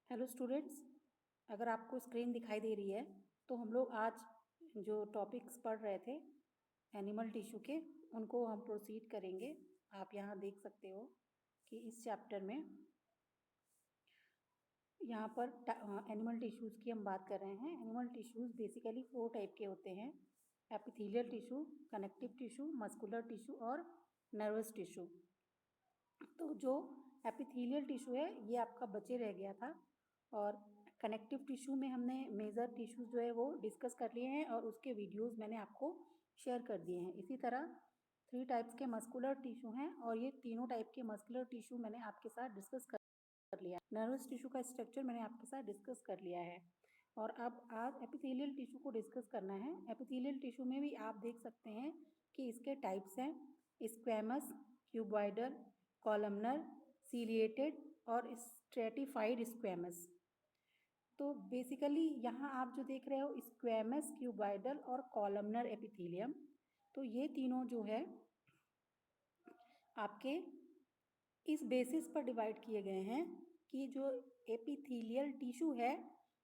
Hello students, अगर आपको screen दिखाई दे रही है तो हम लोग आज जो टॉपिक्स पढ़ रहे थे एनिमल टिश्यू के उनको हम प्रोसीड करेंगे। आप यहाँ देख सकते हो कि इस चैप्टर में यहाँ पर एनिमल टिश्यूज़ की हम बात कर रहे हैं। एनिमल टिश्यूज़ बेसिकली 4 टाइप के होते हैं: epithelial tissue, connective tissue, muscular tissue और नर्वस टिश्यू। तो जो एपिथेलियल टिश्यू है ये आपका बचे रह गया था, और कनेक्टिव टिश्यू में हमने मेजर टिश्यूज जो है वो डिस्कस कर लिए हैं और उसके वीडियोस मैंने आपको शेयर कर दिए हैं। इसी तरह 3 टाइप्स के मस्कुलर टिश्यू हैं और ये तीनों टाइप के मस्कुलर टिश्यू मैंने आपके साथ डिस्कस कर लिया। नर्वस टिश्यू का स्ट्रक्चर मैंने आपके साथ डिस्कस कर लिया है और अब आज एपिथेलियल टिश्यू को डिस्कस करना है। एपिथेलियल टिश्यू में भी आप देख सकते हैं कि इसके टाइप्स हैं: स्क्वैमस, क्यूबॉइडल, कॉलमनर, सीलिएटेड और स्ट्रेटिफाइड स्क्वैमस। तो बेसिकली यहाँ आप जो देख रहे हो स्क्वैमस, क्यूबॉइडल और कॉलमनर एपिथेलियम, तो ये तीनों जो है आपके इस बेसिस पर डिवाइड किए गए हैं कि जो एपिथेलियल टिश्यू है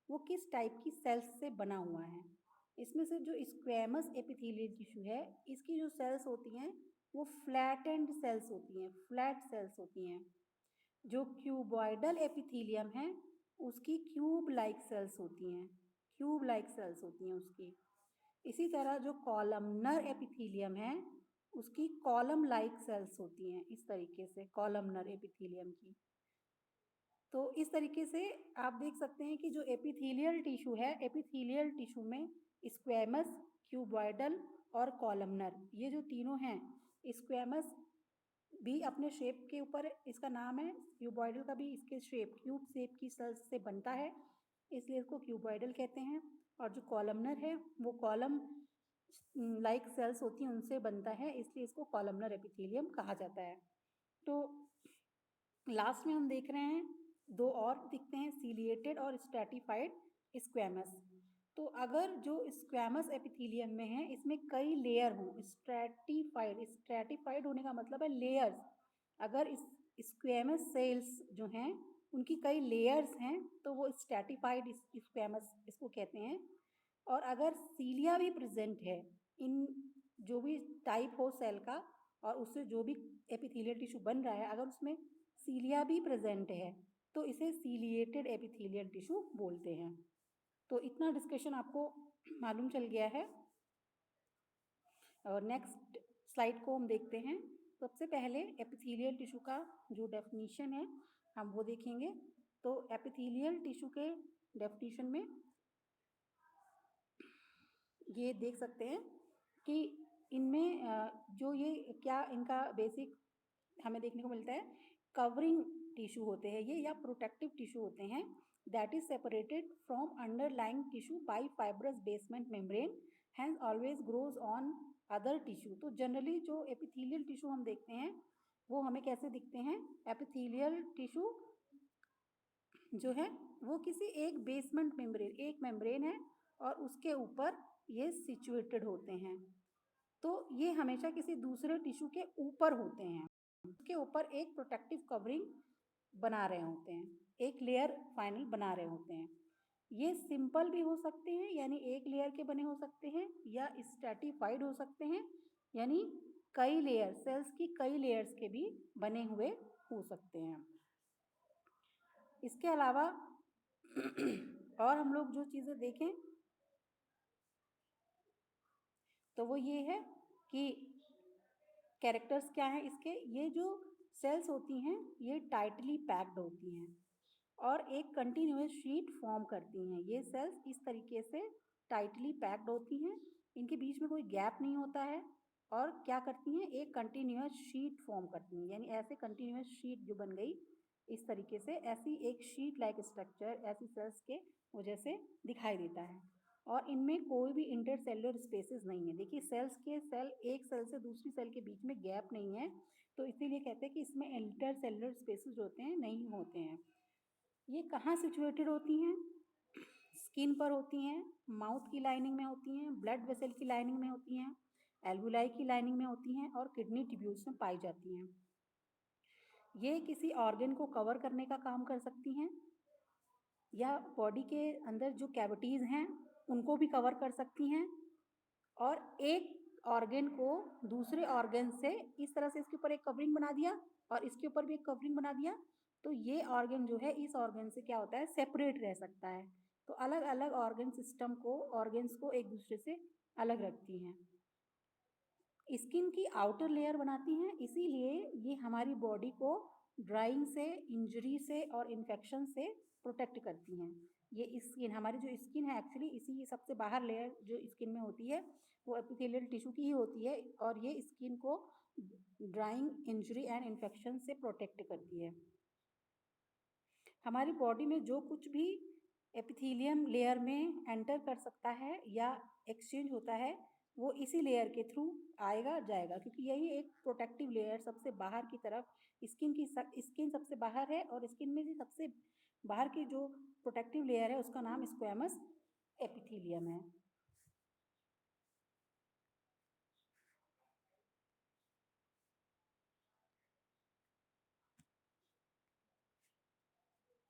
वो किस टाइप की सेल्स से बना हुआ है। इसमें से जो स्क्वैमस एपिथेलियल टिश्यू है इसकी जो सेल्स होती हैं वो फ्लैटेंड सेल्स होती हैं, फ्लैट सेल्स होती हैं। जो क्यूबॉइडल एपिथेलियम है उसकी क्यूब लाइक सेल्स होती हैं, क्यूब लाइक सेल्स होती हैं उसकी। इसी तरह जो कॉलमनर एपिथेलियम है उसकी कॉलम लाइक सेल्स होती हैं, इस तरीके से कॉलमनर एपिथेलियम की। तो इस तरीके से आप देख सकते हैं कि जो एपिथेलियल टिश्यू है, एपिथेलियल टिश्यू में स्क्वैमस, क्यूबॉइडल और कॉलमनर ये जो तीनों हैं, स्क्वैमस भी अपने शेप के ऊपर इसका नाम है, क्यूबॉइडल का भी इसके शेप क्यूब शेप की सेल्स से बनता है इसलिए इसको क्यूबॉइडल कहते हैं, और जो कॉलमनर है वो कॉलम लाइक सेल्स होती हैं उनसे बनता है इसलिए इसको कॉलमनर एपिथेलियम कहा जाता है। तो लास्ट में हम देख रहे हैं दो और दिखते हैं, सीलिएटेड और स्ट्रैटिफाइड स्क्वैमस। तो अगर जो स्क्वैमस एपिथेलियम में है इसमें कई लेयर हों, स्ट्रैटिफाइड, स्ट्रैटिफाइड होने का मतलब है लेयर्स। अगर इस स्क्वैमस सेल्स जो हैं उनकी कई लेयर्स हैं तो वो स्ट्रैटिफाइड स्क्वैमस इसको कहते हैं। और अगर सीलिया भी प्रेजेंट है इन जो भी टाइप हो सेल का और उससे जो भी एपिथेलियल टिश्यू बन रहा है, अगर उसमें सीलिया भी प्रेजेंट है तो इसे सीलिएटेड एपिथेलियल टिश्यू बोलते हैं। तो इतना डिस्कशन आपको मालूम चल गया है। और नेक्स्ट स्लाइड को हम देखते हैं। सबसे पहले एपिथेलियल टिश्यू का जो डेफिनीशन है हम वो देखेंगे। तो एपिथेलियल टिश्यू के डेफिनीशन में ये देख सकते हैं कि इनमें जो ये क्या इनका बेसिक हमें देखने को मिलता है, कवरिंग टिश्यू होते हैं ये या प्रोटेक्टिव टिश्यू होते हैं, that is separated from underlying tissue by fibrous basement membrane, hence always grows on other tissue. तो जनरली जो एपिथेलियल टिश्यू हम देखते हैं वो हमें कैसे दिखते हैं, एपिथेलियल टिश्यू जो है वो किसी एक बेसमेंट मेम्ब्रेन, एक मेम्ब्रेन है और उसके ऊपर ये सिचुएटेड होते हैं। तो ये हमेशा किसी दूसरे टिश्यू के ऊपर होते हैं, उसके ऊपर एक प्रोटेक्टिव कवरिंग बना रहे होते हैं, एक लेयर फाइनल बना रहे होते हैं। ये सिंपल भी हो सकते हैं यानी एक लेयर के बने हो सकते हैं, या स्ट्रैटिफाइड हो सकते हैं यानी कई लेयर, सेल्स की कई लेयर्स के भी बने हुए हो सकते हैं। इसके अलावा और हम लोग जो चीज़ें देखें तो वो ये है कि कैरेक्टर्स क्या हैं इसके। ये जो सेल्स होती हैं ये टाइटली पैक्ड होती हैं और एक कंटिन्यूअस शीट फॉर्म करती हैं। ये सेल्स इस तरीके से टाइटली पैक्ड होती हैं, इनके बीच में कोई गैप नहीं होता है और क्या करती हैं, एक कंटिन्यूअस शीट फॉर्म करती हैं। यानी ऐसे कंटिन्यूअस शीट जो बन गई इस तरीके से, ऐसी एक शीट लाइक स्ट्रक्चर ऐसी सेल्स के वजह से दिखाई देता है। और इनमें कोई भी इंटरसेलुलर स्पेसेस नहीं है। देखिए सेल्स के सेल एक सेल से दूसरी सेल के बीच में गैप नहीं है, तो इसीलिए कहते हैं कि इसमें इंटरसेलुलर स्पेसेस जो होते हैं नहीं होते हैं। ये कहाँ सिचुएटेड होती हैं, स्किन पर होती हैं, माउथ की लाइनिंग में होती हैं, ब्लड वेसल की लाइनिंग में होती हैं, एल्वुलाई की लाइनिंग में होती हैं और किडनी ट्यूब्यूल्स में पाई जाती हैं। ये किसी ऑर्गन को कवर करने का काम कर सकती हैं या बॉडी के अंदर जो कैविटीज़ हैं उनको भी कवर कर सकती हैं, और एक ऑर्गन को दूसरे ऑर्गन से इस तरह से इसके ऊपर एक कवरिंग बना दिया और इसके ऊपर भी एक कवरिंग बना दिया, तो ये ऑर्गन जो है इस ऑर्गन से क्या होता है, सेपरेट रह सकता है। तो अलग अलग ऑर्गन सिस्टम को, ऑर्गन्स को एक दूसरे से अलग रखती हैं। स्किन की आउटर लेयर बनाती हैं, इसीलिए ये हमारी बॉडी को ड्राइंग से, इंजरी से और इन्फेक्शन से प्रोटेक्ट करती हैं। ये स्किन, हमारी जो स्किन है एक्चुअली इसी सबसे बाहर लेयर जो स्किन में होती है वो एपिथेलियल टिश्यू की ही होती है, और ये स्किन को ड्राइंग, इंजरी एंड इन्फेक्शन से प्रोटेक्ट करती है। हमारी बॉडी में जो कुछ भी एपिथेलियम लेयर में एंटर कर सकता है या एक्सचेंज होता है वो इसी लेयर के थ्रू आएगा जाएगा, क्योंकि यही एक प्रोटेक्टिव लेयर सबसे बाहर की तरफ, स्किन सबसे बाहर है और स्किन में भी सबसे बाहर की जो प्रोटेक्टिव लेयर है उसका नाम स्क्वैमस एपिथेलियम है।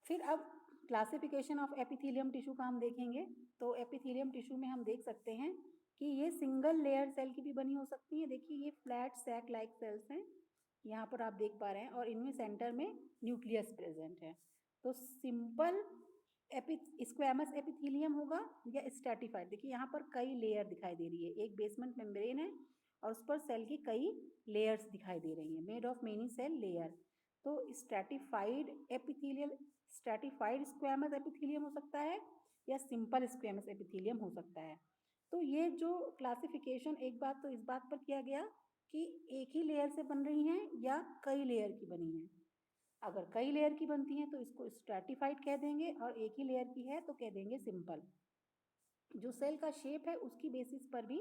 फिर अब क्लासिफिकेशन ऑफ एपिथेलियम टिश्यू का हम देखेंगे। तो एपिथेलियम टिश्यू में हम देख सकते हैं कि ये सिंगल लेयर सेल की भी बनी हो सकती है। देखिए ये फ्लैट सैक लाइक सेल्स हैं, यहाँ पर आप देख पा रहे हैं, और इनमें सेंटर में न्यूक्लियस प्रेजेंट है। तो सिंपल स्क्वैमस एपिथेलियम होगा या स्ट्रैटिफाइड। देखिए यहाँ पर कई लेयर दिखाई दे रही है, एक बेसमेंट मेम्ब्रेन है और उस पर सेल की कई लेयर्स दिखाई दे रही हैं, made of many cell layer. तो stratified epithelial, stratified squamous epithelium हो सकता है या सिंपल स्क्वैमस एपिथेलियम हो सकता है। तो ये जो क्लासिफिकेशन, एक बात तो इस बात पर किया गया कि एक ही लेयर से बन रही हैं या कई लेयर की बनी हैं। अगर कई लेयर की बनती हैं तो इसको स्ट्रैटिफाइड कह देंगे, और एक ही लेयर की है तो कह देंगे सिंपल। जो सेल का शेप है उसकी बेसिस पर भी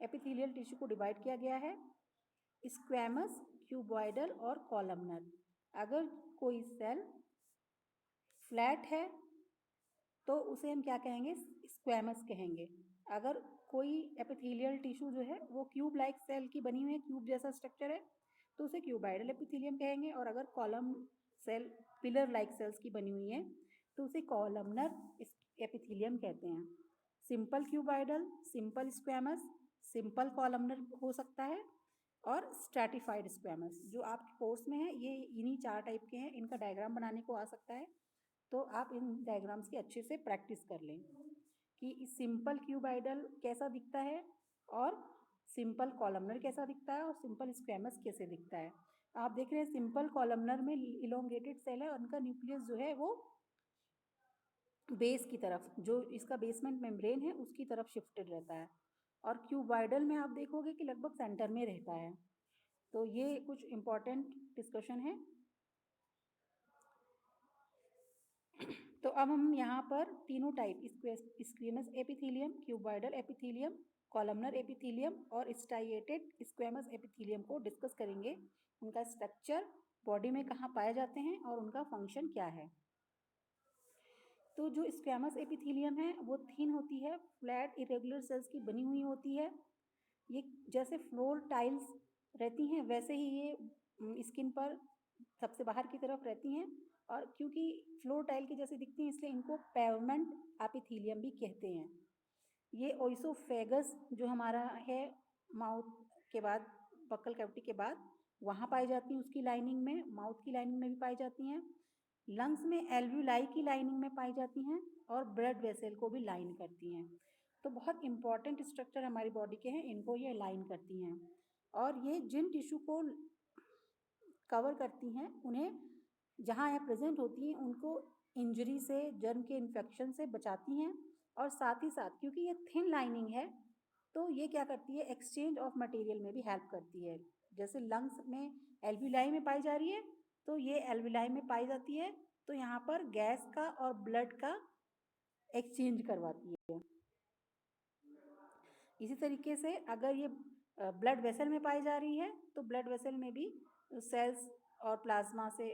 एपिथेलियल टिश्यू को डिवाइड किया गया है, स्क्वैमस, क्यूबॉइडल और कॉलमनर। अगर कोई सेल फ्लैट है तो उसे हम क्या कहेंगे, स्क्वैमस कहेंगे। अगर कोई एपिथेलियल टिश्यू जो है वो क्यूब लाइक सेल की बनी हुई है, क्यूब जैसा स्ट्रक्चर है, तो उसे क्यूबाइडल एपिथेलियम कहेंगे। और अगर column cell pillar like cells की बनी हुई है तो उसे कॉलमनर एपिथेलियम कहते हैं। Simple cuboidal, simple squamous, simple columnar हो सकता है, और स्ट्रैटिफाइड स्क्वैमस जो आपके कोर्स में है ये इन्हीं 4 टाइप के हैं। इनका डायग्राम बनाने को आ सकता है, तो आप इन डायग्राम्स की अच्छे से प्रैक्टिस कर लें कि सिंपल क्यूबाइडल कैसा दिखता है और सिंपल कॉलमनर कैसा दिखता है और सिंपल स्क्वैमस कैसे दिखता है। आप देख रहे हैं सिंपल कॉलमनर में इलोंगेटेड सेल है और उनका न्यूक्लियस जो है वो बेस की तरफ, जो इसका बेसमेंट मेम्ब्रेन है उसकी तरफ शिफ्टेड रहता है, और क्यूबाइडल में आप देखोगे कि लगभग सेंटर में रहता है। तो ये कुछ इंपॉर्टेंट डिस्कशन है। तो अब हम यहाँ पर तीनों type, squamous epithelium, cuboidal epithelium, columnar epithelium और स्ट्राइएटेड स्क्वैमस एपिथेलियम को डिस्कस करेंगे। उनका स्ट्रक्चर, बॉडी में कहाँ पाए जाते हैं और उनका फंक्शन क्या है। तो जो स्क्वैमस एपिथेलियम है वो थिन होती है, फ्लैट इरेगुलर सेल्स की बनी हुई होती है। ये जैसे फ्लोर टाइल्स रहती हैं वैसे ही ये स्किन पर सबसे बाहर की तरफ रहती हैं, और क्योंकि फ्लोर टाइल की जैसी दिखती हैं इसलिए इनको पेवमेंट एपिथेलियम भी कहते हैं। ये ओइसोफेगस जो हमारा है माउथ के बाद, बक्कल कैविटी के बाद वहाँ पाई जाती हैं, उसकी लाइनिंग में, माउथ की लाइनिंग में भी पाई जाती हैं। लंग्स में एल्व्यूलाई की लाइनिंग में पाई जाती हैं और ब्लड वेसल को भी लाइन करती हैं। तो बहुत इंपॉर्टेंट स्ट्रक्चर हमारी बॉडी के हैं, इनको ये लाइन करती हैं, और ये जिन टिश्यू को कवर करती हैं उन्हें, जहाँ ये प्रेजेंट होती हैं उनको इंजरी से, जर्म के इन्फेक्शन से बचाती हैं। और साथ ही साथ क्योंकि ये थिन लाइनिंग है तो ये क्या करती है, एक्सचेंज ऑफ मटेरियल में भी हेल्प करती है। जैसे लंग्स में एल्व्यूलाई में पाई जा रही है तो ये एल्व्यूलाई में पाई जाती है, तो यहाँ पर गैस का और ब्लड का एक्सचेंज करवाती है। इसी तरीके से अगर ये ब्लड वेसल में पाई जा रही है तो ब्लड वेसल में भी सेल्स और प्लाज्मा से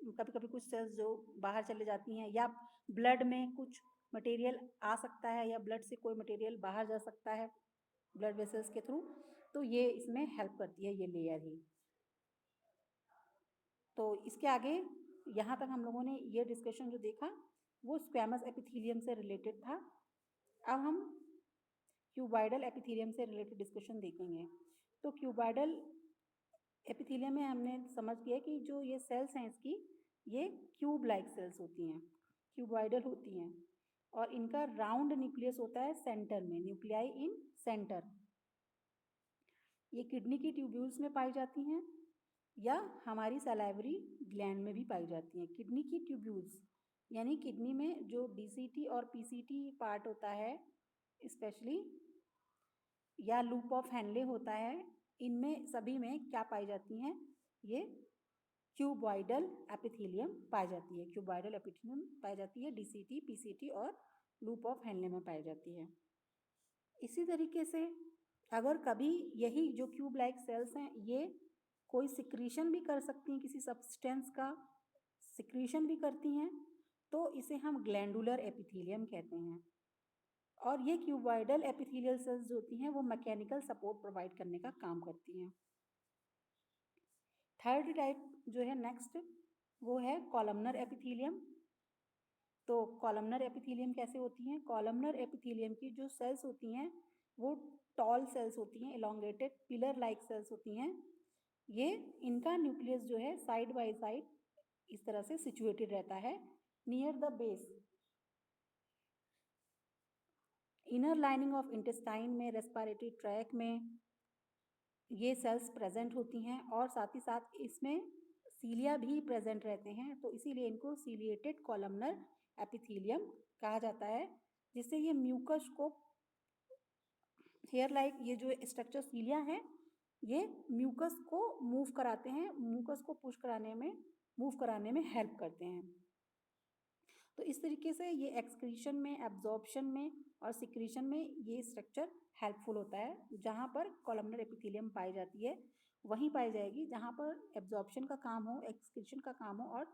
कभी कभी कुछ सेल्स जो बाहर चले जाती हैं, या ब्लड में कुछ मटेरियल आ सकता है, या ब्लड से कोई मटेरियल बाहर जा सकता है ब्लड वेसल्स के थ्रू, तो ये इसमें हेल्प करती है ये लेयर ही। तो इसके आगे यहाँ तक हम लोगों ने ये डिस्कशन जो देखा वो स्क्वैमस एपिथेलियम से रिलेटेड था। अब हम क्यूबॉइडल एपिथेलियम से रिलेटेड डिस्कशन देखेंगे। तो क्यूबॉइडल एपिथेलियम में हमने समझ लिया कि जो ये सेल्स हैं इसकी, ये क्यूब लाइक सेल्स होती हैं, क्यूबॉइडल होती हैं, और इनका राउंड न्यूक्लियस होता है सेंटर में, न्यूक्लियाई इन सेंटर। ये किडनी की ट्यूब्यूल्स में पाई जाती हैं या हमारी सलाइवरी ग्लैंड में भी पाई जाती हैं। किडनी की ट्यूब्यूल्स यानी किडनी में जो डीसीटी और पीसीटी पार्ट होता है स्पेशली, या लूप ऑफ हैनले होता है, इनमें सभी में क्या पाई जाती हैं, ये क्यूबॉइडल एपिथेलियम पाई जाती है। क्यूबॉइडल एपिथेलियम पाई जाती है डीसीटी, पीसीटी और लूप ऑफ हैनले में पाई जाती है। इसी तरीके से अगर कभी यही जो क्यूब लाइक सेल्स हैं ये कोई सिक्रीशन भी कर सकती हैं, किसी सब्सटेंस का सिक्रीशन भी करती हैं, तो इसे हम ग्लैंडुलर एपिथेलियम कहते हैं। और ये क्यूबॉइडल एपिथेलियल सेल्स जो होती हैं वो मैकेनिकल सपोर्ट प्रोवाइड करने का काम करती हैं। थर्ड टाइप जो है नेक्स्ट, वो है कॉलमनर एपिथेलियम। तो कॉलमनर एपिथेलियम कैसे होती हैं? कॉलमनर एपिथेलियम की जो सेल्स होती हैं वो टॉल सेल्स होती हैं, इलोंगेटेड पिलर लाइक सेल्स होती हैं। ये इनका न्यूक्लियस जो है साइड बाय साइड इस तरह से सिचुएटेड रहता है near the base. Inner lining of intestine में, रेस्पिरेटरी ट्रैक में ये सेल्स प्रेजेंट होती हैं, और साथ ही साथ इसमें सीलिया भी प्रेजेंट रहते हैं, तो इसीलिए इनको सीलिएटेड कॉलमनर एपिथेलियम कहा जाता है, जिससे ये म्यूकस को हेयर लाइक ये जो स्ट्रक्चर सीलिया है ये म्यूकस को मूव कराते हैं, म्यूकस को पुश कराने में, मूव कराने में हेल्प करते हैं। तो इस तरीके से ये एक्सक्रीशन में, एब्जॉर्प्शन में और सिक्रीशन में ये स्ट्रक्चर हेल्पफुल होता है। जहाँ पर कॉलमनर एपिथेलियम पाई जाती है वहीं पाई जाएगी जहाँ पर एब्जॉर्प्शन का काम हो, एक्सक्रीशन का काम हो और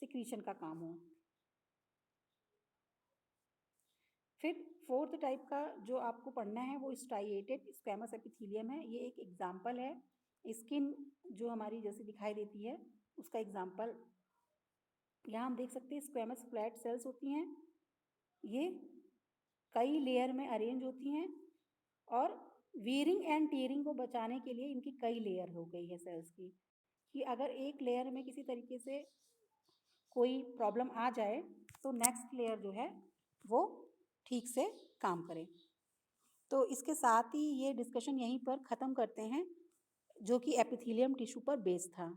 सिक्रीशन का काम हो। फिर फोर्थ टाइप का जो आपको पढ़ना है वो स्ट्राइएटेड स्क्वैमस एपिथेलियम है। ये एक एग्जाम्पल है, स्किन जो हमारी जैसे दिखाई देती है उसका एग्जाम्पल यहाँ हम देख सकते हैं। स्क्वैमस फ्लैट सेल्स होती हैं, ये कई लेयर में अरेंज होती हैं, और वीरिंग एंड टीयरिंग को बचाने के लिए इनकी कई लेयर हो गई है सेल्स की, कि अगर एक लेयर में किसी तरीके से कोई प्रॉब्लम आ जाए तो नेक्स्ट लेयर जो है वो ठीक से काम करे। तो इसके साथ ही ये डिस्कशन यहीं पर ख़त्म करते हैं जो कि एपिथेलियम टिश्यू पर बेस्ड था।